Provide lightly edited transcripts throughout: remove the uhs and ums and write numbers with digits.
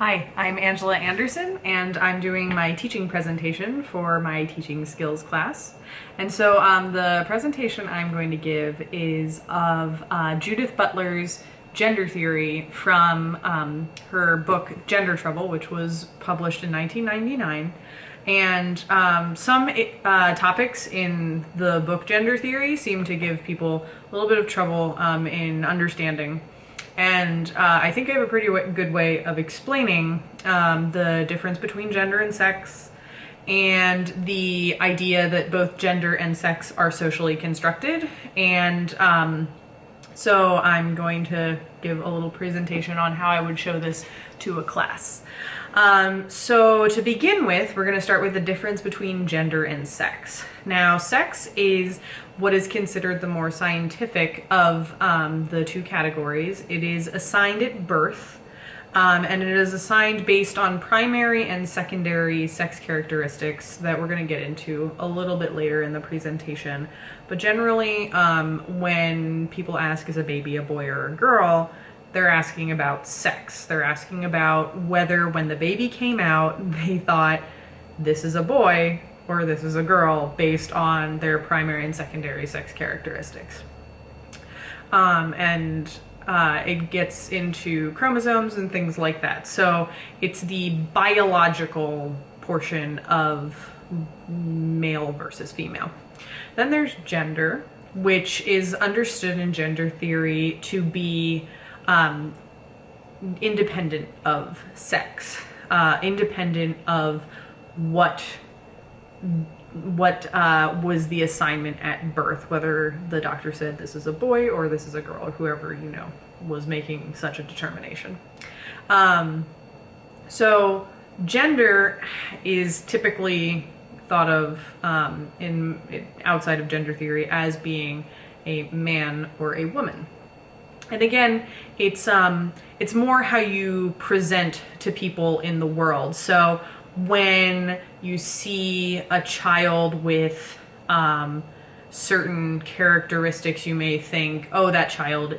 Hi, I'm Angela Anderson, and I'm doing my teaching presentation for my teaching skills class. And so the presentation I'm going to give is of Judith Butler's gender theory from her book Gender Trouble, which was published in 1999. And some topics in the book Gender Theory seem to give people a little bit of trouble in understanding. And I think I have a pretty good way of explaining the difference between gender and sex, and the idea that both gender and sex are socially constructed. And so I'm going to give a little presentation on how I would show this to a class. So to begin with, we're going to start with the difference between gender and sex. Now, sex is what is considered the more scientific of the two categories. It is assigned at birth, and it is assigned based on primary and secondary sex characteristics that we're going to get into a little bit later in the presentation. But generally, when people ask, is a baby a boy or a girl, they're asking about sex. They're asking about whether when the baby came out, they thought this is a boy or this is a girl based on their primary and secondary sex characteristics. It gets into chromosomes and things like that. So it's the biological portion of male versus female. Then there's gender, which is understood in gender theory to be independent of sex, independent of what was the assignment at birth, whether the doctor said this is a boy or this is a girl, or whoever, was making such a determination. So gender is typically thought of outside of gender theory as being a man or a woman. And again, it's more how you present to people in the world. So when you see a child with certain characteristics, you may think, oh, that child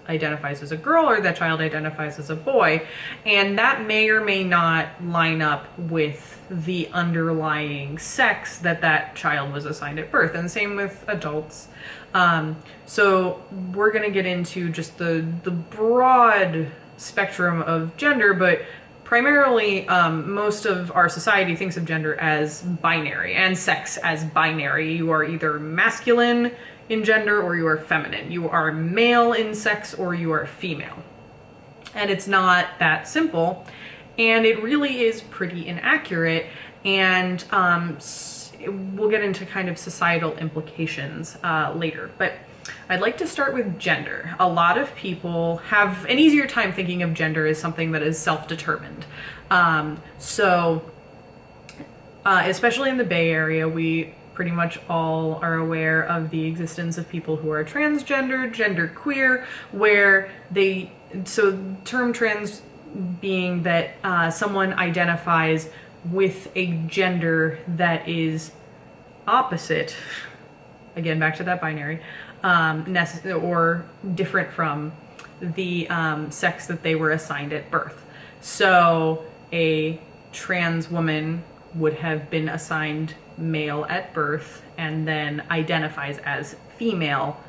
identifies as a girl or that child identifies as a boy. And that may or may not line up with the underlying sex that child was assigned at birth. And same with adults. So we're going to get into just the broad spectrum of gender, but primarily most of our society thinks of gender as binary and sex as binary. You are either masculine in gender or you are feminine. You are male in sex or you are female. And it's not that simple. And it really is pretty inaccurate. And we'll get into kind of societal implications later. But I'd like to start with gender. A lot of people have an easier time thinking of gender as something that is self-determined. Especially in the Bay Area, we pretty much all are aware of the existence of people who are transgender, genderqueer, where term trans being that someone identifies with a gender that is opposite, again, back to that binary, or different from the sex that they were assigned at birth. So a trans woman would have been assigned male at birth and then identifies as female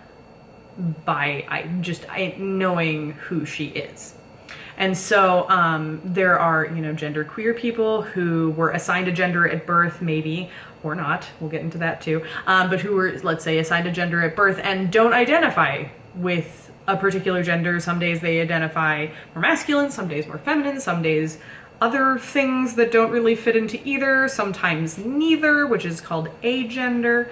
by just knowing who she is. And so there are, genderqueer people who were assigned a gender at birth, maybe, or not, we'll get into that too, but who were, let's say, assigned a gender at birth and don't identify with a particular gender. Some days they identify more masculine, some days more feminine, some days other things that don't really fit into either, sometimes neither, which is called agender.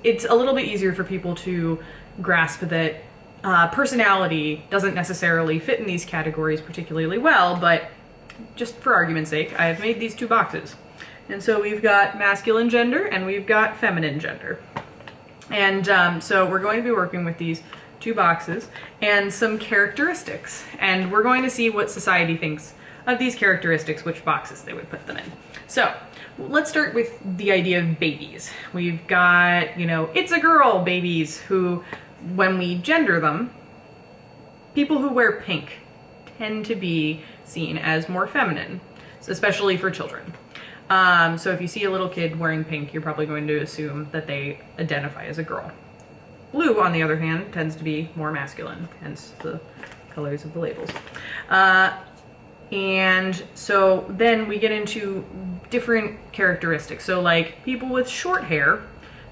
It's a little bit easier for people to grasp that personality doesn't necessarily fit in these categories particularly well, but just for argument's sake, I have made these two boxes. And so we've got masculine gender and we've got feminine gender. And so we're going to be working with these two boxes and some characteristics. And we're going to see what society thinks of these characteristics, which boxes they would put them in. So let's start with the idea of babies. We've got, it's a girl babies who, when we gender them, people who wear pink tend to be seen as more feminine, especially for children. So if you see a little kid wearing pink, you're probably going to assume that they identify as a girl. Blue, on the other hand, tends to be more masculine, hence the colors of the labels. And so then we get into different characteristics. So like people with short hair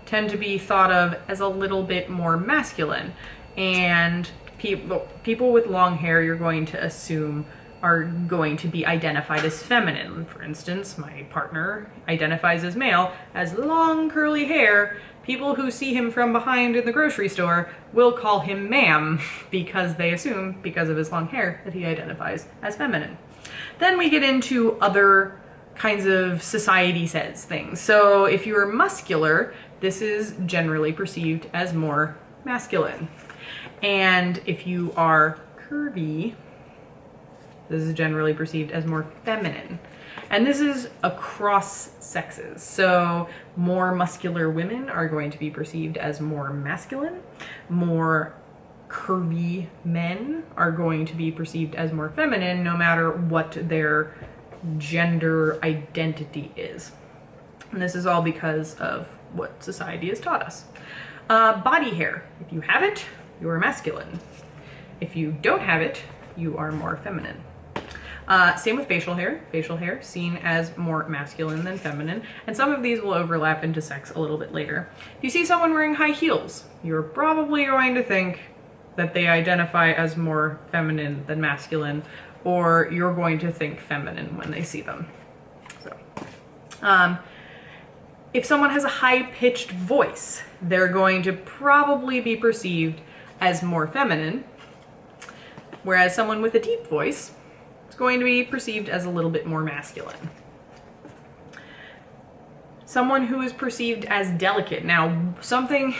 tend to be thought of as a little bit more masculine, and people with long hair you're going to assume are going to be identified as feminine. For instance, my partner identifies as male, has long curly hair. People who see him from behind in the grocery store will call him ma'am because they assume, because of his long hair, that he identifies as feminine. Then we get into other kinds of society says things. So if you're muscular, this is generally perceived as more masculine. And if you are curvy, this is generally perceived as more feminine. And this is across sexes. So more muscular women are going to be perceived as more masculine. More curvy men are going to be perceived as more feminine, no matter what their gender identity is. And this is all because of what society has taught us. Body hair. If you have it, you are masculine. If you don't have it, you are more feminine. Same with facial hair. Facial hair seen as more masculine than feminine, and some of these will overlap into sex a little bit later. If you see someone wearing high heels, you're probably going to think that they identify as more feminine than masculine, or you're going to think feminine when they see them. So, if someone has a high-pitched voice, they're going to probably be perceived as more feminine, whereas someone with a deep voice is going to be perceived as a little bit more masculine. Someone who is perceived as delicate. Now, something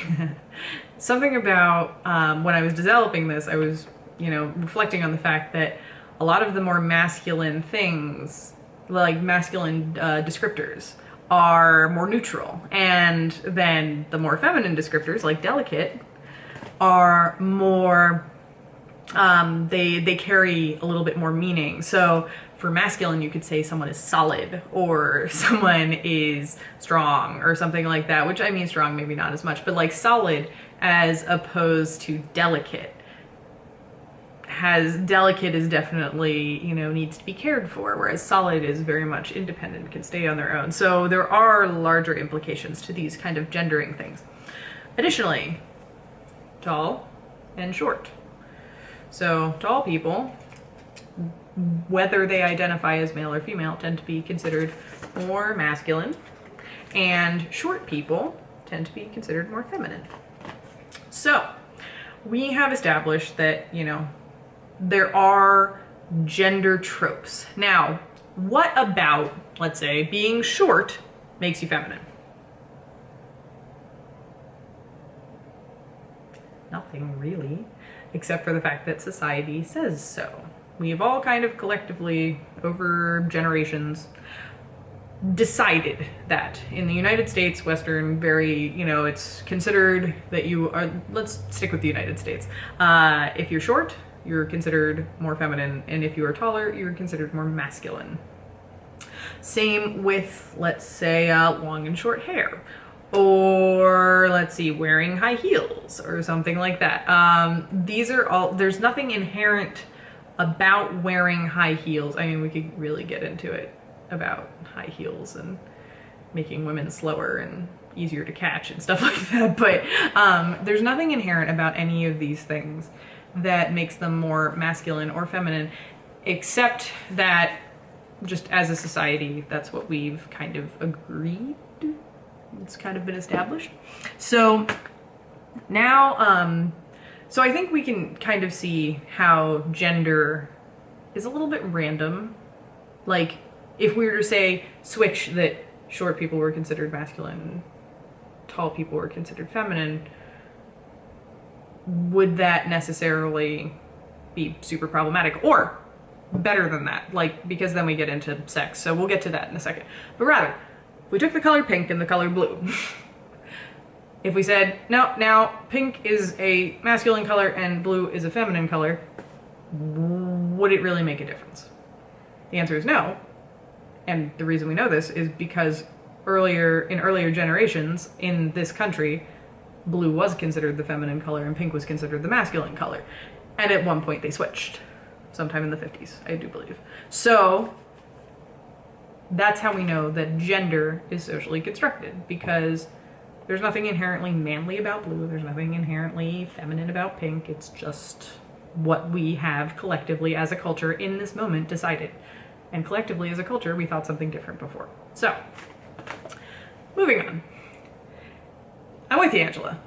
about when I was developing this, I was, reflecting on the fact that a lot of the more masculine things, like masculine descriptors, are more neutral, and then the more feminine descriptors, like delicate, are more, they carry a little bit more meaning. So for masculine, you could say someone is solid, or someone is strong, or something like that, which I mean strong, maybe not as much, but like solid as opposed to delicate. Delicate is definitely, needs to be cared for, whereas solid is very much independent, can stay on their own. So there are larger implications to these kind of gendering things. Additionally, tall and short. So tall people, whether they identify as male or female, tend to be considered more masculine, and short people tend to be considered more feminine. So we have established that, there are gender tropes. Now, what about, let's say, being short makes you feminine? Nothing really, except for the fact that society says so. We've all kind of collectively, over generations, decided that in the United States, Western, it's considered that you are, let's stick with the United States. If you're short, you're considered more feminine, and if you are taller, you're considered more masculine. Same with, let's say, long and short hair, or let's see, wearing high heels or something like that. These are all, there's nothing inherent about wearing high heels. I mean, we could really get into it about high heels and making women slower and easier to catch and stuff like that, but there's nothing inherent about any of these things that makes them more masculine or feminine, except that just as a society, that's what we've kind of agreed. It's kind of been established. So now, so I think we can kind of see how gender is a little bit random. Like, if we were to say, switch that short people were considered masculine, tall people were considered feminine, would that necessarily be super problematic? Or better than that, because then we get into sex, so we'll get to that in a second. But rather, if we took the color pink and the color blue, if we said, no, now pink is a masculine color and blue is a feminine color, would it really make a difference? The answer is no. And the reason we know this is because in earlier generations in this country, blue was considered the feminine color and pink was considered the masculine color. And at one point they switched, sometime in the 50s, I do believe. So that's how we know that gender is socially constructed, because there's nothing inherently manly about blue, there's nothing inherently feminine about pink, it's just what we have collectively as a culture in this moment decided. And collectively as a culture, we thought something different before. So, moving on. I'm with you, Angela.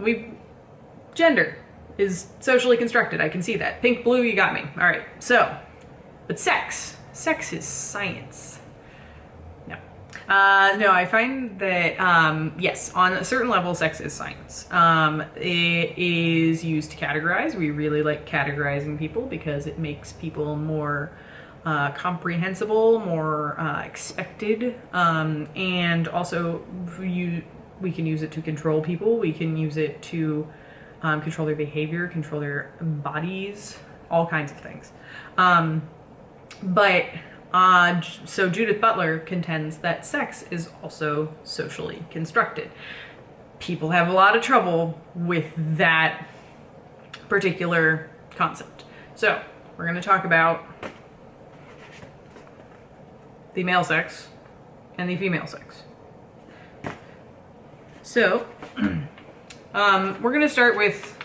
Gender is socially constructed, I can see that. Pink, blue, you got me. All right, so, but sex is science. No, I find that, yes, on a certain level, sex is science. It is used to categorize. We really like categorizing people because it makes people more comprehensible, more expected, and also we can use it to control people. We can use it to control their behavior, control their bodies, all kinds of things. So Judith Butler contends that sex is also socially constructed. People have a lot of trouble with that particular concept. So we're going to talk about the male sex and the female sex. So we're going to start with,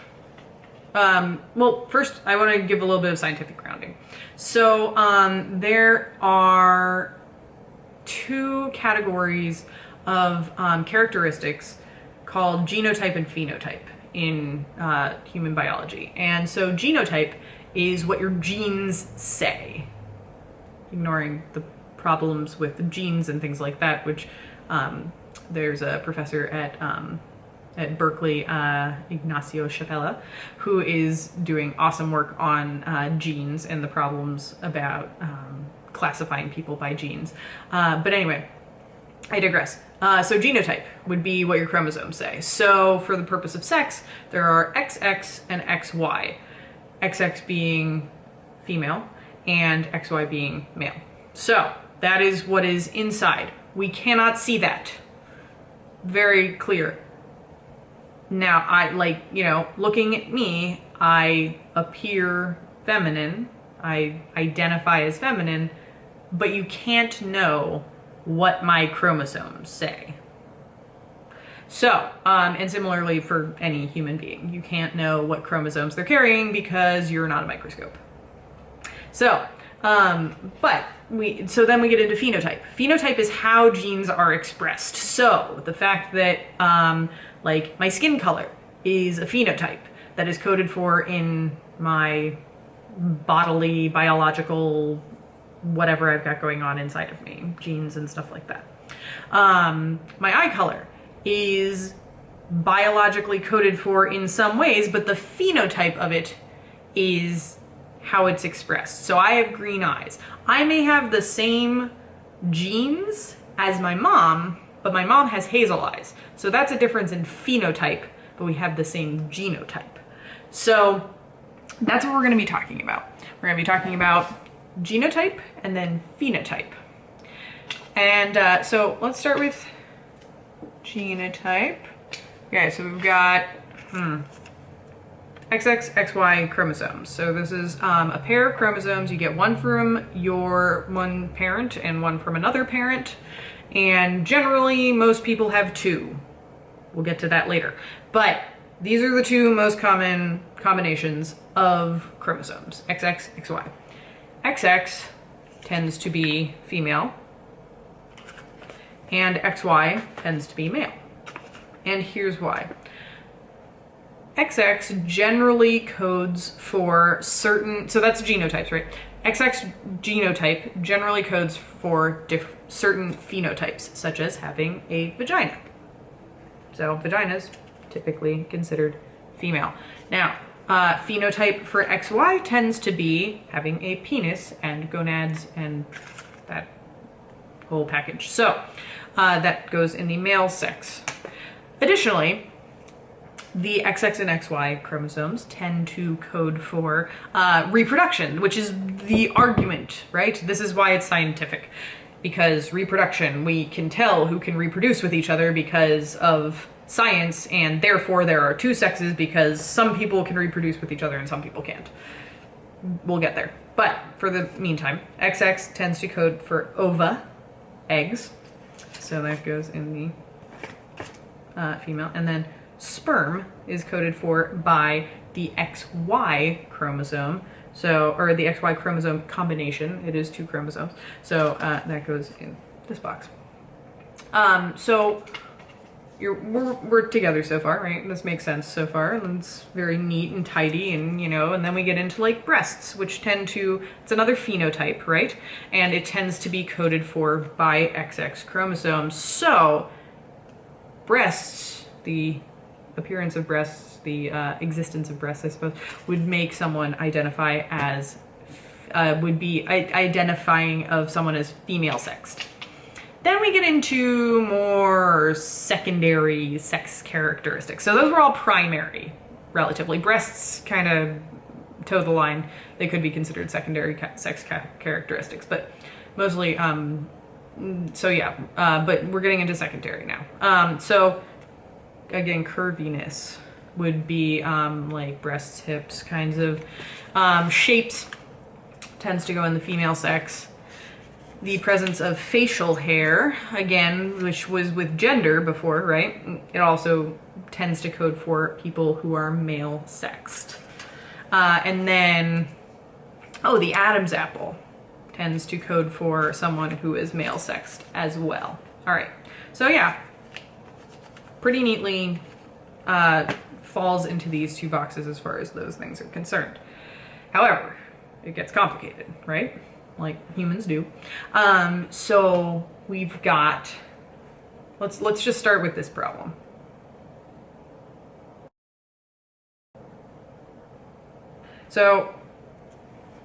well, first I want to give a little bit of scientific grounding. So there are two categories of characteristics called genotype and phenotype in human biology. And so genotype is what your genes say, ignoring the problems with genes and things like that, which there's a professor at Berkeley, Ignacio Chapela, who is doing awesome work on genes and the problems about classifying people by genes. But anyway, I digress. So genotype would be what your chromosomes say. So for the purpose of sex, there are XX and XY. XX being female and XY being male. So that is what is inside. We cannot see that. Very clear. Now, looking at me, I appear feminine, I identify as feminine, but you can't know what my chromosomes say. So, and similarly for any human being, you can't know what chromosomes they're carrying because you're not a microscope. So, so then we get into phenotype. Phenotype is how genes are expressed. So the fact that, like my skin color is a phenotype that is coded for in my bodily, biological, whatever I've got going on inside of me, genes and stuff like that. My eye color is biologically coded for in some ways, but the phenotype of it is how it's expressed. So I have green eyes. I may have the same genes as my mom, but my mom has hazel eyes. So that's a difference in phenotype, but we have the same genotype. So that's what we're going to be talking about. We're going to be talking about genotype and then phenotype. And so let's start with genotype. Okay, so we've got XX, XY chromosomes. So this is a pair of chromosomes. You get one from your one parent and one from another parent. And generally, most people have two. We'll get to that later. But these are the two most common combinations of chromosomes, XX, XY. XX tends to be female, and XY tends to be male. And here's why. XX generally codes for certain, so that's genotypes, right? XX genotype generally codes for certain phenotypes, such as having a vagina. So vaginas typically considered female. Now, phenotype for XY tends to be having a penis and gonads and that whole package. So that goes in the male sex. Additionally, the XX and XY chromosomes tend to code for reproduction, which is the argument, right? This is why it's scientific. Because reproduction, we can tell who can reproduce with each other because of science, and therefore there are two sexes because some people can reproduce with each other and some people can't. We'll get there. But for the meantime, XX tends to code for ova, eggs. So that goes in the female. And then sperm is coded for by the XY chromosome. So, or the XY chromosome combination. It is 2 chromosomes. So that goes in this box. So we're together so far, right? This makes sense so far. And it's very neat and tidy, and and then we get into like breasts, which tend to, it's another phenotype, right? And it tends to be coded for by XX chromosomes. So breasts, the appearance of breasts, the existence of breasts, I suppose, would make someone identify as, would be identifying of someone as female sexed. Then we get into more secondary sex characteristics. So those were all primary, relatively. Breasts kind of toe the line. They could be considered secondary sex characteristics, but mostly, so yeah, but we're getting into secondary now. So again, curviness would be like breasts, hips, kinds of shapes, tends to go in the female sex. The presence of facial hair, again, which was with gender before, right? It also tends to code for people who are male sexed. And then, the Adam's apple tends to code for someone who is male sexed as well. All right, so yeah, pretty neatly falls into these 2 boxes as far as those things are concerned. However, it gets complicated, right? Like humans do. So we've got, let's just start with this problem. So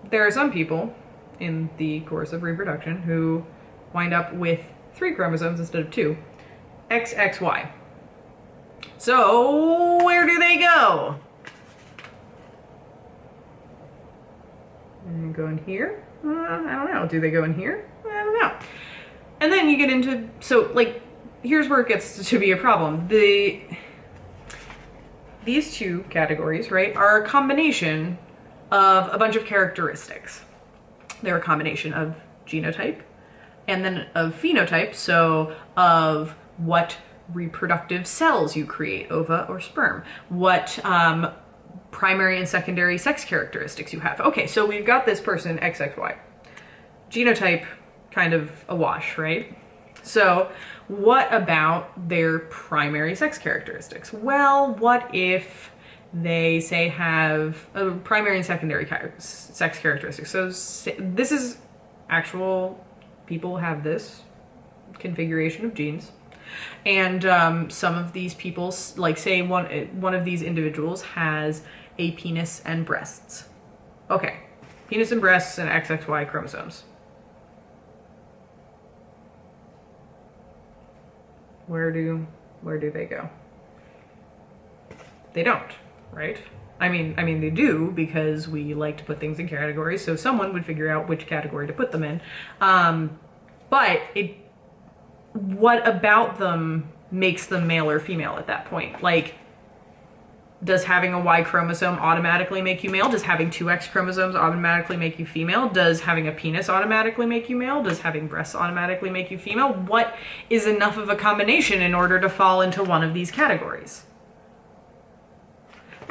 there are some people in the course of reproduction who wind up with 3 chromosomes instead of 2, XXY. So where do they go? Go in here? I don't know. Do they go in here? I don't know. And then you get into, so like, here's where it gets to be a problem. These 2 categories, right, are a combination of a bunch of characteristics. They're a combination of genotype and then of phenotype, so of what reproductive cells you create, ova or sperm, what primary and secondary sex characteristics you have. Okay, so we've got this person, XXY. Genotype, kind of a wash, right? So what about their primary sex characteristics? Well, what if they, say, have a primary and secondary sex characteristics? So this is actual, people have this configuration of genes. And some of these people, like say one of these individuals has a penis and breasts. Okay, penis and breasts and XXY chromosomes. Where do they go? They don't, right? I mean they do, because we like to put things in categories, so someone would figure out which category to put them in. But what about them makes them male or female at that point? Like, does having a Y chromosome automatically make you male? Does having 2 X chromosomes automatically make you female? Does having a penis automatically make you male? Does having breasts automatically make you female? What is enough of a combination in order to fall into one of these categories?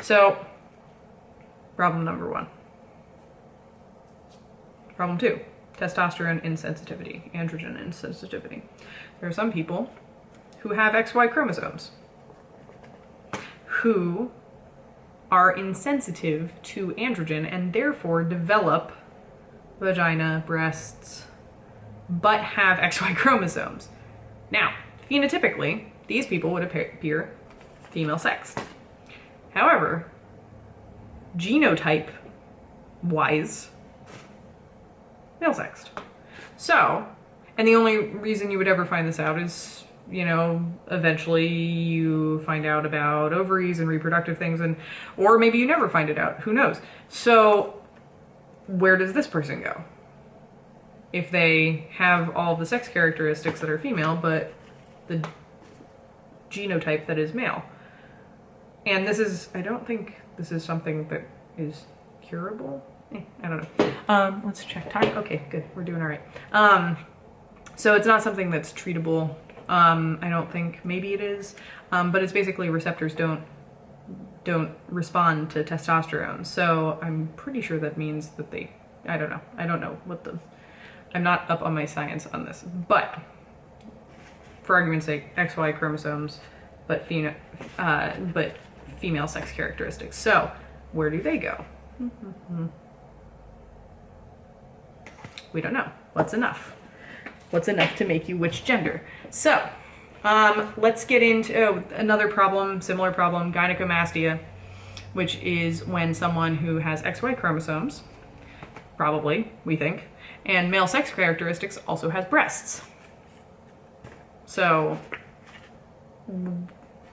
So, problem number 1. Problem 2, testosterone insensitivity, androgen insensitivity. There are some people who have XY chromosomes who are insensitive to androgen and therefore develop vagina, breasts, but have XY chromosomes. Now, phenotypically, these people would appear female sexed. However, genotype-wise, male sexed. So, and the only reason you would ever find this out is you know, eventually you find out about ovaries and reproductive things, or maybe you never find it out, who knows. So where does this person go? If they have all the sex characteristics that are female, but the genotype that is male. And I don't think this is something that is curable. I don't know. Let's check time. Okay, good. We're doing all right. So it's not something that's treatable. I don't think. Maybe it is. But it's basically receptors don't respond to testosterone. So I'm pretty sure that means that I don't know. I don't know I'm not up on my science on this. But for argument's sake, XY chromosomes, but female sex characteristics. So where do they go? We don't know. What's enough? What's enough to make you which gender? So let's get into another problem, similar problem, gynecomastia, which is when someone who has XY chromosomes, probably, we think, and male sex characteristics also has breasts. So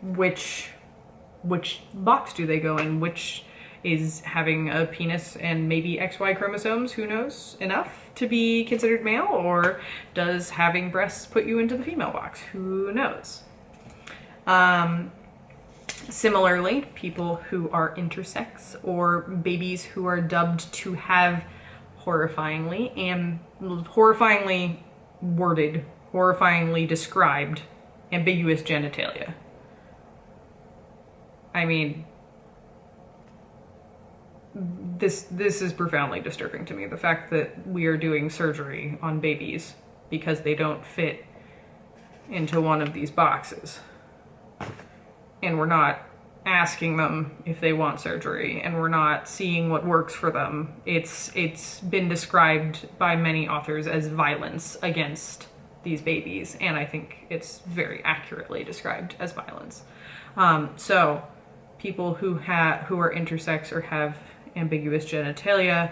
which box do they go in? Which is having a penis and maybe XY chromosomes, who knows, enough to be considered male? Or does having breasts put you into the female box? Who knows? Similarly, people who are intersex or babies who are dubbed to have horrifyingly worded, horrifyingly described ambiguous genitalia. I mean, this is profoundly disturbing to me. The fact that we are doing surgery on babies because they don't fit into one of these boxes. And we're not asking them if they want surgery, and we're not seeing what works for them. It's been described by many authors as violence against these babies, and I think it's very accurately described as violence. So people who are intersex or have ambiguous genitalia,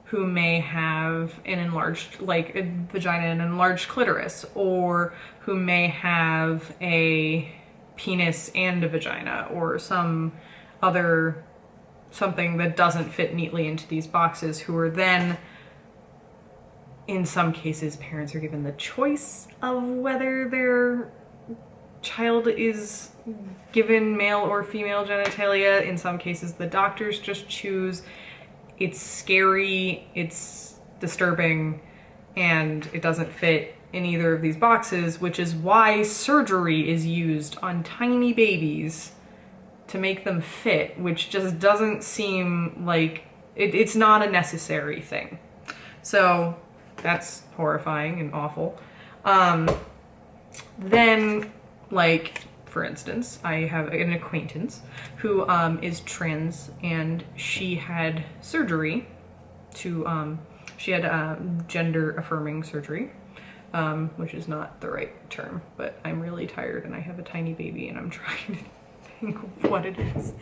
who may have an enlarged, like a vagina and enlarged clitoris, or who may have a penis and a vagina, or something that doesn't fit neatly into these boxes, who are then, in some cases, parents are given the choice of whether their child is given male or female genitalia. In some cases, the doctors just choose. It's scary, it's disturbing, and it doesn't fit in either of these boxes, which is why surgery is used on tiny babies to make them fit, which just doesn't seem like it's not a necessary thing. So that's horrifying and awful. Then, like, for instance, I have an acquaintance who is trans, and she had surgery to, she had gender affirming surgery, which is not the right term, but I'm really tired and I have a tiny baby and I'm trying to think of what it is.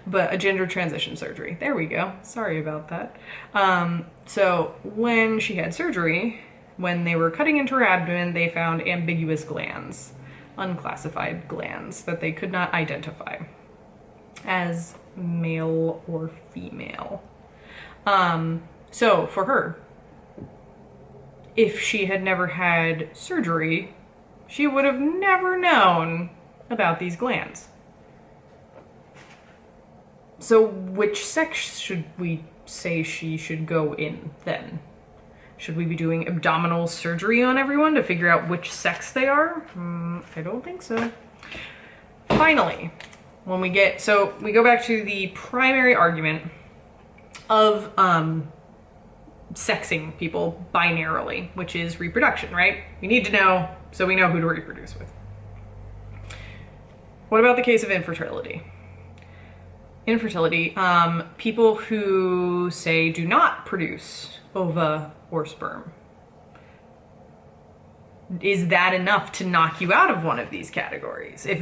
But a gender transition surgery. There we go. Sorry about that. So when she had surgery, when they were cutting into her abdomen, they found ambiguous glands, unclassified glands that they could not identify as male or female. So for her, if she had never had surgery, she would have never known about these glands. So which sex should we say she should go in then? Should we be doing abdominal surgery on everyone to figure out which sex they are? I don't think so. Finally, we go back to the primary argument of sexing people binarily, which is reproduction, right? We need to know so we know who to reproduce with. What about the case of infertility? Infertility, people who say do not produce ova or sperm. Is that enough to knock you out of one of these categories? If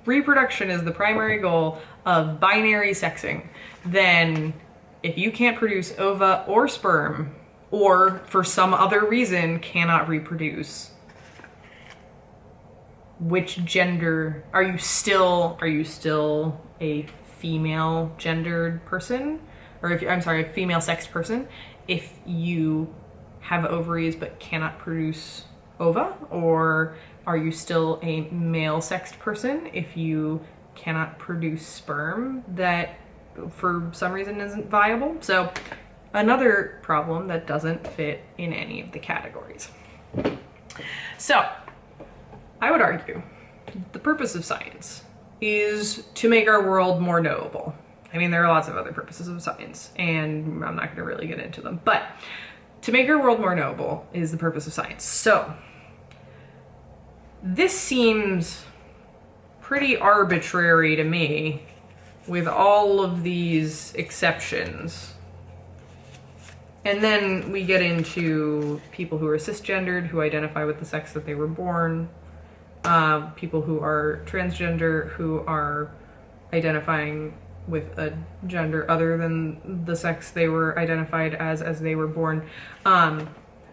reproduction is the primary goal of binary sexing, then if you can't produce ova or sperm, or for some other reason cannot reproduce, which gender are you still a female gendered person, or if I'm sorry, a female sexed person if you have ovaries but cannot produce ova, or are you still a male sexed person if you cannot produce sperm that for some reason isn't viable? So another problem that doesn't fit in any of the categories. So I would argue the purpose of science is to make our world more knowable. I mean, there are lots of other purposes of science, and I'm not going to really get into them, but to make our world more knowable is the purpose of science. So this seems pretty arbitrary to me with all of these exceptions. And then we get into people who are cisgendered, who identify with the sex that they were born, people who are transgender, who are identifying with a gender other than the sex they were identified as they were born.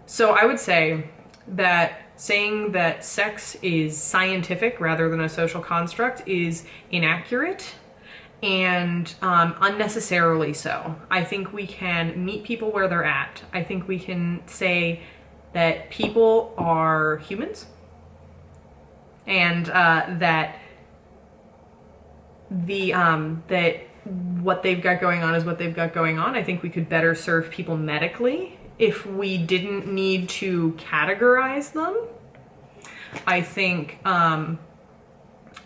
So I would say that saying that sex is scientific rather than a social construct is inaccurate and unnecessarily so. I think we can meet people where they're at. I think we can say that people are humans, and that what they've got going on is what they've got going on. I think we could better serve people medically if we didn't need to categorize them. I think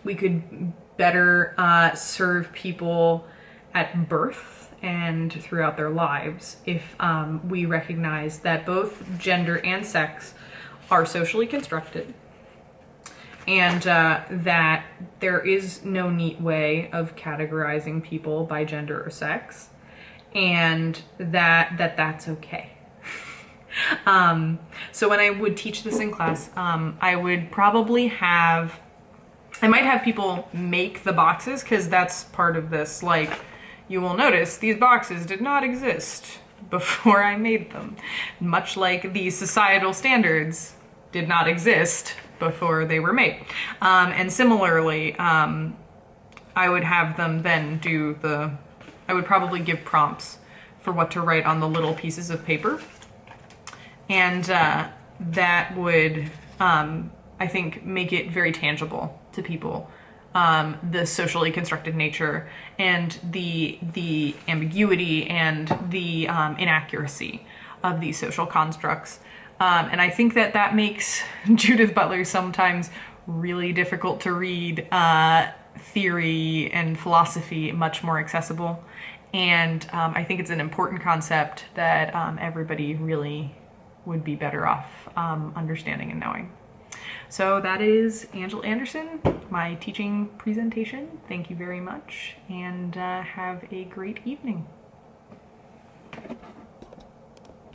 we could better serve people at birth and throughout their lives if we recognize that both gender and sex are socially constructed, and that there is no neat way of categorizing people by gender or sex, and that's okay. So when I would teach this in class, I would probably I might have people make the boxes, because that's part of this. Like, you will notice these boxes did not exist before I made them, much like these societal standards did not exist before they were made. And similarly, I would have them then I would probably give prompts for what to write on the little pieces of paper. And that would, I think, make it very tangible to people, the socially constructed nature and the ambiguity and the inaccuracy of these social constructs. And I think that makes Judith Butler sometimes really difficult to read theory and philosophy much more accessible. And I think it's an important concept that everybody really would be better off understanding and knowing. So that is Angela Anderson, my teaching presentation. Thank you very much, and have a great evening.